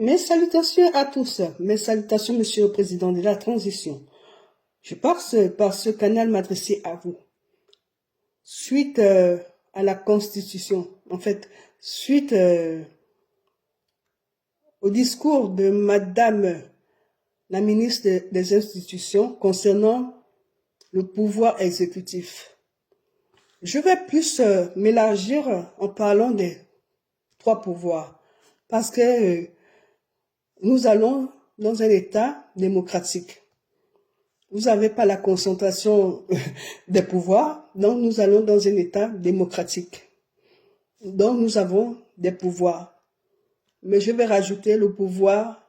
Mes salutations à tous, mes salutations, Monsieur le Président de la Transition. Je passe par ce canal m'adresser à vous. Suite à la Constitution, suite au discours de Madame la ministre des Institutions concernant le pouvoir exécutif. Je vais plus m'élargir en parlant des trois pouvoirs, parce que nous allons dans un État démocratique. Vous n'avez pas la concentration des pouvoirs, donc nous allons dans un État démocratique. Donc nous avons des pouvoirs. Mais je vais rajouter le pouvoir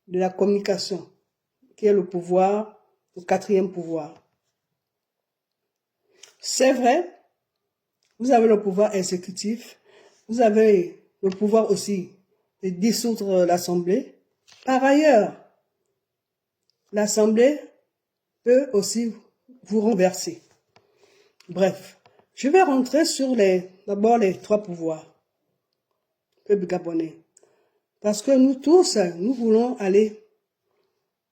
de la communication, qui est le quatrième pouvoir. C'est vrai, vous avez le pouvoir exécutif, vous avez le pouvoir aussi de dissoudre l'Assemblée. Par ailleurs, l'Assemblée peut aussi vous renverser. Bref, je vais rentrer sur d'abord les trois pouvoirs, peuple gabonais. Parce que nous tous, nous voulons aller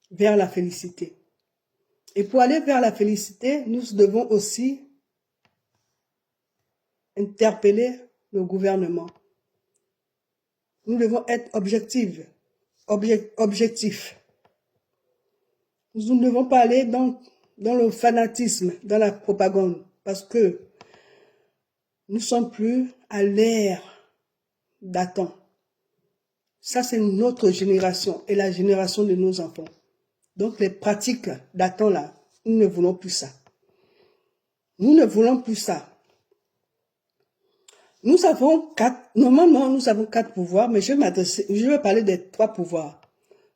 vers la félicité. Et pour aller vers la félicité, nous devons aussi interpeller le gouvernement. Nous devons être objectifs. Nous ne devons pas aller dans le fanatisme, dans la propagande, parce que nous ne sommes plus à l'ère d'Adam. Ça, c'est notre génération et la génération de nos enfants. Donc, les pratiques d'Adam, là, nous ne voulons plus ça. Nous ne voulons plus ça. Normalement, nous avons quatre pouvoirs, mais je vais parler des trois pouvoirs.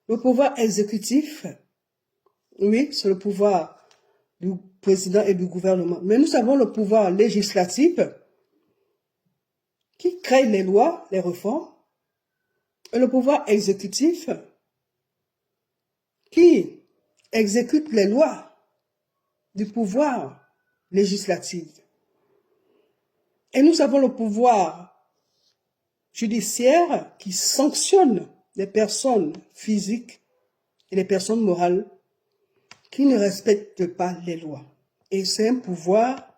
Le pouvoir exécutif, oui, c'est le pouvoir du président et du gouvernement. Mais nous avons le pouvoir législatif qui crée les lois, les réformes, et le pouvoir exécutif qui exécute les lois du pouvoir législatif. Et nous avons le pouvoir judiciaire qui sanctionne les personnes physiques et les personnes morales qui ne respectent pas les lois. Et c'est un pouvoir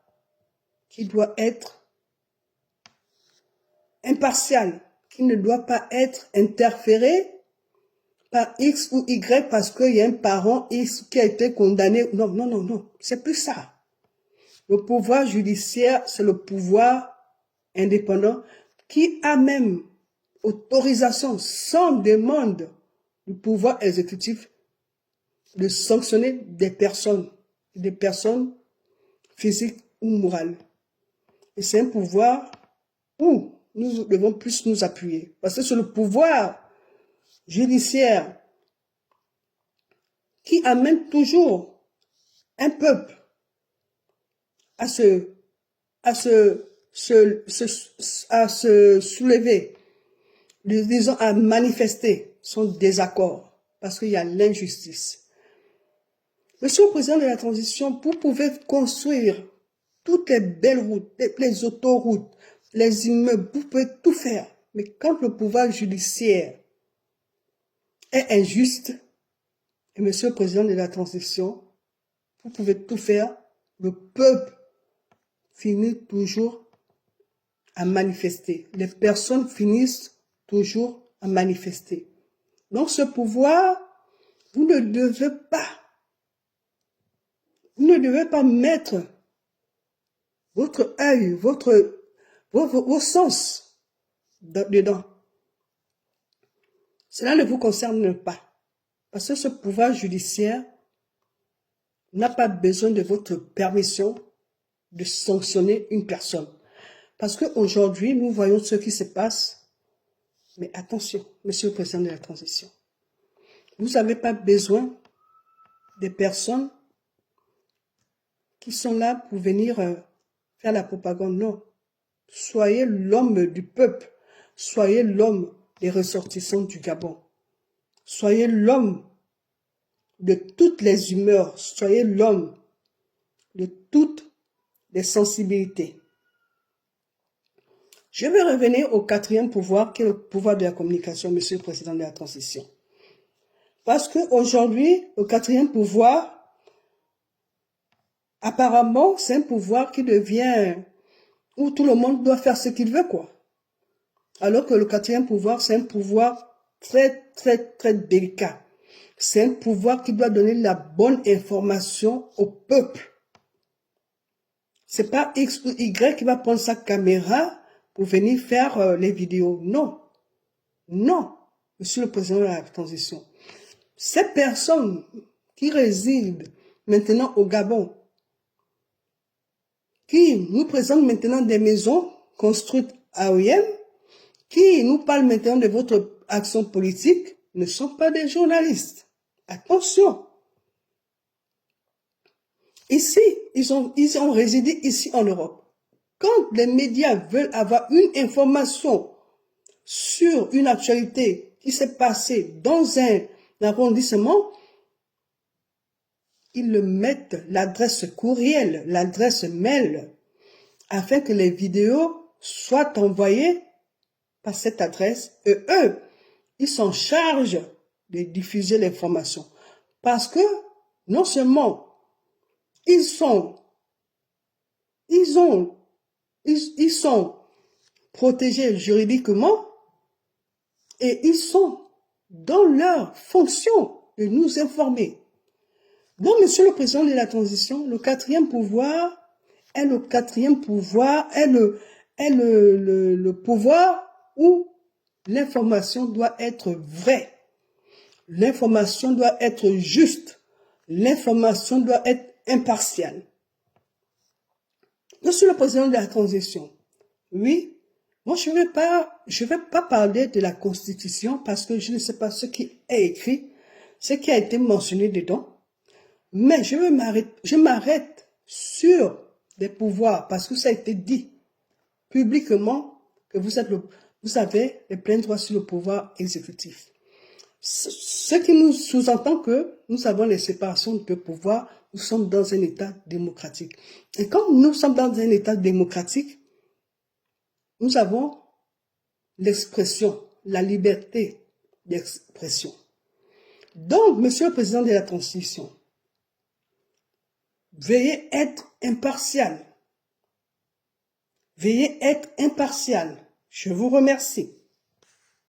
qui doit être impartial, qui ne doit pas être interféré par X ou Y parce qu'il y a un parent X qui a été condamné. Non, non, non, non, c'est plus ça. Le pouvoir judiciaire, c'est le pouvoir indépendant qui a même autorisation sans demande du pouvoir exécutif de sanctionner des personnes physiques ou morales. Et c'est un pouvoir où nous devons plus nous appuyer. Parce que c'est le pouvoir judiciaire qui amène toujours un peuple à se soulever, disons à manifester son désaccord, parce qu'il y a l'injustice. Monsieur le Président de la Transition, vous pouvez construire toutes les belles routes, les autoroutes, les immeubles, vous pouvez tout faire. Mais quand le pouvoir judiciaire est injuste, et Monsieur le Président de la Transition, vous pouvez tout faire, le peuple finit toujours à manifester. Les personnes finissent toujours à manifester. Donc ce pouvoir, vous ne devez pas mettre votre œil, vos sens dedans. Cela ne vous concerne pas. Parce que ce pouvoir judiciaire n'a pas besoin de votre permission de sanctionner une personne. Parce qu'aujourd'hui, nous voyons ce qui se passe. Mais attention, Monsieur le Président de la Transition. Vous n'avez pas besoin des personnes qui sont là pour venir faire la propagande. Non. Soyez l'homme du peuple. Soyez l'homme des ressortissants du Gabon. Soyez l'homme de toutes les humeurs. Soyez l'homme de toutes les sensibilités. Je vais revenir au quatrième pouvoir, qui est le pouvoir de la communication, Monsieur le Président de la Transition. Parce qu'aujourd'hui, le quatrième pouvoir, apparemment, c'est un pouvoir qui devient, où tout le monde doit faire ce qu'il veut, quoi. Alors que le quatrième pouvoir, c'est un pouvoir très, très, très délicat. C'est un pouvoir qui doit donner la bonne information au peuple. C'est pas X ou Y qui va prendre sa caméra pour venir faire les vidéos. Non. Non, Monsieur le Président de la Transition. Ces personnes qui résident maintenant au Gabon, qui nous présentent maintenant des maisons construites à OIM, qui nous parlent maintenant de votre action politique, ne sont pas des journalistes. Attention. Ici, ils ont résidé ici en Europe. Quand les médias veulent avoir une information sur une actualité qui s'est passée dans un arrondissement, ils le mettent l'adresse courriel, l'adresse mail, afin que les vidéos soient envoyées par cette adresse. Et eux, ils s'en chargent de diffuser l'information. Parce que, non seulement, ils sont protégés juridiquement, et ils sont dans leur fonction de nous informer. Donc, Monsieur le Président de la Transition, le quatrième pouvoir est le pouvoir où l'information doit être vraie, l'information doit être juste, l'information doit être impartiale. Monsieur le Président de la Transition, oui, moi je vais pas parler de la Constitution parce que je ne sais pas ce qui est écrit, ce qui a été mentionné dedans. Mais je m'arrête sur des pouvoirs parce que ça a été dit publiquement que vous avez les pleins droits sur le pouvoir exécutif. Ce qui nous sous-entend que nous avons les séparations de pouvoirs, nous sommes dans un État démocratique. Et quand nous sommes dans un État démocratique, nous avons l'expression, la liberté d'expression. Donc, Monsieur le Président de la Transition, veuillez être impartial. Veuillez être impartial. Je vous remercie.